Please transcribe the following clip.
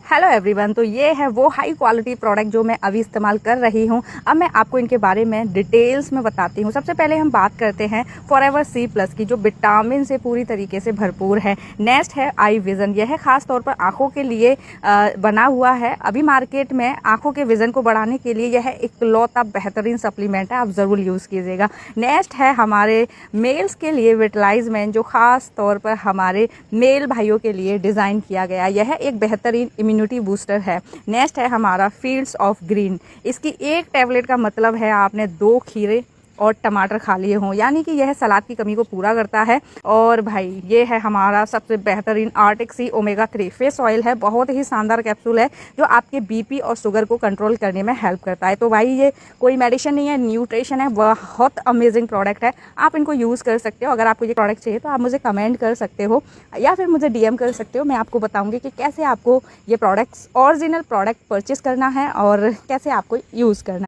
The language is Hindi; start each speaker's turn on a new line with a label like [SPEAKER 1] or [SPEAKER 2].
[SPEAKER 1] हेलो एवरीवन, तो ये है वो हाई क्वालिटी प्रोडक्ट जो मैं अभी इस्तेमाल कर रही हूँ। अब मैं आपको इनके बारे में डिटेल्स में बताती हूँ। सबसे पहले हम बात करते हैं फॉरएवर सी प्लस की, जो विटामिन से पूरी तरीके से भरपूर है। नेक्स्ट है आई विज़न। यह है ख़ास तौर पर आँखों के लिए बना हुआ है। अभी मार्केट में आँखों के विज़न को बढ़ाने के लिए यह इकलौता बेहतरीन सप्लीमेंट है, आप ज़रूर यूज़ कीजिएगा। नेक्स्ट है हमारे मेल्स के लिए विटलाइजमेंट, जो ख़ास तौर पर हमारे मेल भाइयों के लिए डिज़ाइन किया गया। यह एक बेहतरीन इम्यूनिटी बूस्टर है। नेक्स्ट है हमारा फील्ड्स ऑफ ग्रीन। इसकी एक टैबलेट का मतलब है आपने 2 खीरे और टमाटर खा लिए हों, यानी कि यह सलाद की कमी को पूरा करता है। और भाई ये है हमारा सबसे बेहतरीन आर्टिक सी ओमेगा 3 फेस ऑयल है। बहुत ही शानदार कैप्सूल है जो आपके बीपी और शुगर को कंट्रोल करने में हेल्प करता है। तो भाई ये कोई मेडिसिन नहीं है, न्यूट्रिशन है। बहुत अमेजिंग प्रोडक्ट है, आप इनको यूज़ कर सकते हो। अगर आपको ये प्रोडक्ट चाहिए तो आप मुझे कमेंट कर सकते हो या फिर मुझे डीएम कर सकते हो। मैं आपको बताऊँगी कि कैसे आपको ये प्रोडक्ट्स ओरिजिनल प्रोडक्ट परचेस करना है और कैसे आपको यूज़ करना है।